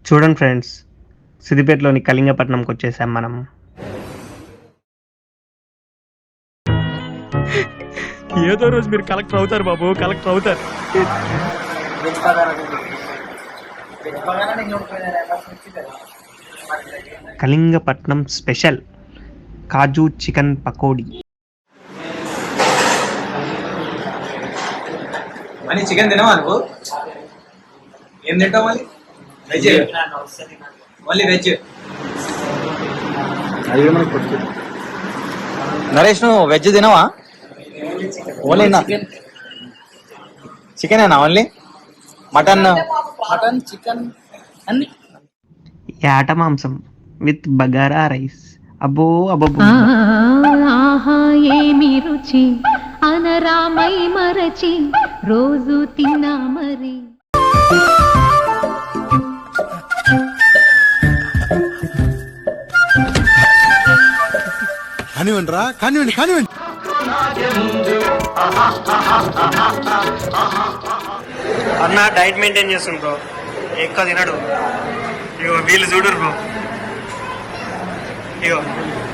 చూడండి ఫ్రెండ్స్, సిద్దిపేటలోని కళింగపట్నంకి వచ్చేసాం మనం. ఏదో రోజు మీరు కలెక్టర్ అవుతారు బాబు, కలెక్టర్ అవుతారు. కళింగపట్నం స్పెషల్ కాజు చికెన్ పకోడీ. అని చికెన్ తినవా నువ్వు? ఏం తింటావు మళ్ళీ? Veg, only veg. నరేష్ నువ్వు వెజ్ తినవా? ఓన్లీ చికెనేనా? ఓన్లీ మటన్ చికెన్ అన్ని యాట మాంసం విత్ బగారా రైస్. అబ్బో అబ్బో, ఆహా ఏమి రుచి అనరామై మరచి రోజు తిన్నా మరి. కానివ్వండి రా, కానివ్వండి కానివ్వండి. అన్న డైట్ మెయింటైన్ చేస్తుంది బ్రో, ఎక్కువ తినడు. ఇగో వీళ్ళు చూడరు బ్రో, ఇగో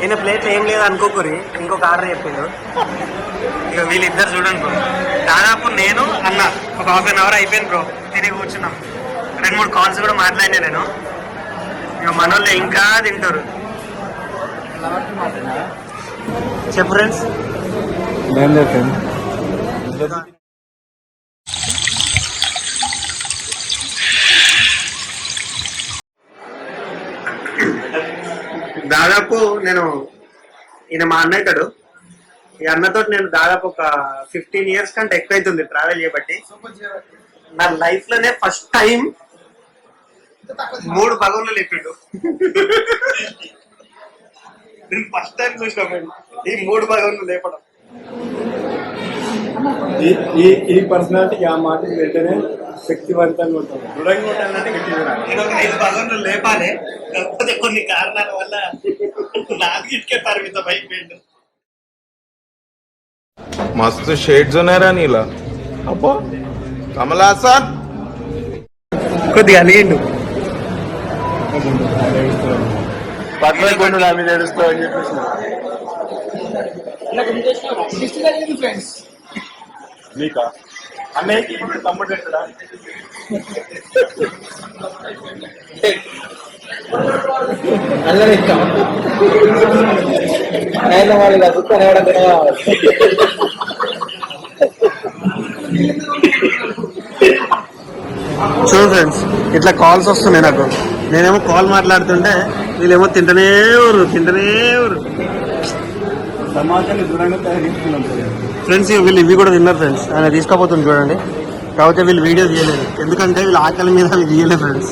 ఈయన ప్లేట్లో ఏం లేదు అనుకోకూరి, ఇంకొక ఆర్డర్ చెప్పిండు. ఇక వీళ్ళిద్దరు చూడండి బ్రో, దాదాపు నేను అన్న ఒక హాఫ్ అన్ అవర్ అయిపోయింది బ్రో, తిరిగి కూర్చున్నాం. 2-3 కాల్స్ కూడా మాట్లాడినా నేను. ఇక మనోళ్ళు ఇంకా తింటారు. చెప్పు ఫ్రెండ్స్. దాదాపు నేను ఈయన మా అన్న అవుతాడు. ఈ అన్నతో నేను దాదాపు ఒక 15 years కంటే ఎక్కువ అవుతుంది ట్రావెల్ చేయబట్టి. నా లైఫ్ లోనే ఫస్ట్ టైం 3 బగోన్లు లేపిండు. నేను ఫస్ట్ టైం చూసిన ఈ 3 బగోన్లు లేపడం. ఈ పర్సనాలిటీ ఆ మాటకి వెంటనే శక్తివంతంగా ఉంటుంది, దృఢంగా ఉండాలంటే నేను ఒక 5 బగోన్లు లేపాలి, కాకపోతే కొన్ని కారణాల వల్ల 4కే పరిమితం అయిపోయిండు. मस्त शेड्स ఉన్నాయి రా నీలా. అబ్బో కమల్ హాసన్ కొద్దిగా అలిగిండు. పక్కన నా మీద ఏడుస్తావు అని చెప్పేసి మీకా అన్నయ్యకి ఇప్పుడు తమ్ముడు ఎక్కడా? చూడు ఫ్రెండ్స్, ఇట్లా కాల్స్ వస్తున్నాయి నాకు. నేనేమో కాల్ మాట్లాడుతుంటే వీళ్ళేమో తింటనే ఊరు. సమాజాన్ని దూరంగా తయారు ఫ్రెండ్స్ వీళ్ళు ఇవి కూడా తిన్నారు ఫ్రెండ్స్. ఆయన తీసుకోపోతుంది చూడండి. కాకపోతే వీళ్ళు వీడియో తీయలేదు, ఎందుకంటే వీళ్ళు ఆకలి మీద అవి తీయలేదు ఫ్రెండ్స్.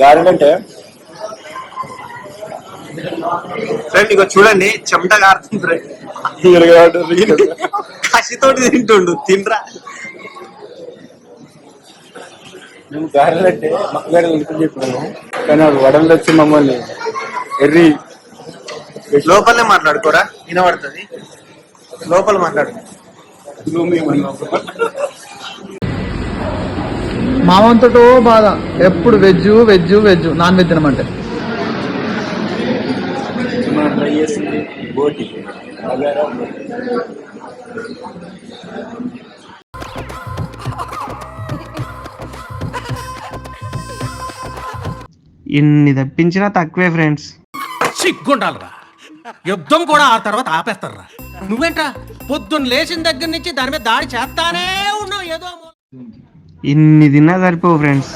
గారెలంటే ఫ్రెండ్ ఇక చూడండి, చెమట కారుతుంది ఫ్రెండ్. కసితోటి తింటుండు, తినరా. మేము గారెలంటే మక్కగారెలు ఇంటికి చెప్పినాము, కానీ వడలు వచ్చి మమ్మల్ని ఎర్రి లోపలనే మాట్లాడుకోరా, వినబడుతుంది. లోపల మాట్లాడు. మా వంతటో బాధ, ఎప్పుడు veg veg veg, non veg తినమంటే. ట్రై చేసింది బోటి ఇన్ని తప్పించినా తక్కువే ఫ్రెండ్స్. సిగ్గుండాలరా, యుద్ధం కూడా ఆ తర్వాత ఆపేస్తారా. నువ్వేంట్రా పొద్దున్న లేచిన దగ్గర నుంచి దాని మీద దాడి చేస్తానే ఉన్నావు. ఏదో ఇన్ని తిన్నా సరిపోవు ఫ్రెండ్స్.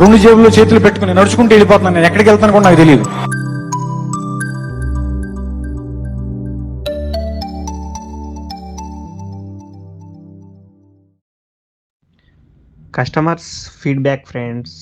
రెండు జేబుల్లో చేతులు పెట్టుకుని నడుచుకుంటూ వెళ్ళిపోతున్నాను. నేను ఎక్కడికి వెళ్తాను కూడా నాకు తెలియదు. Customers feedback friends.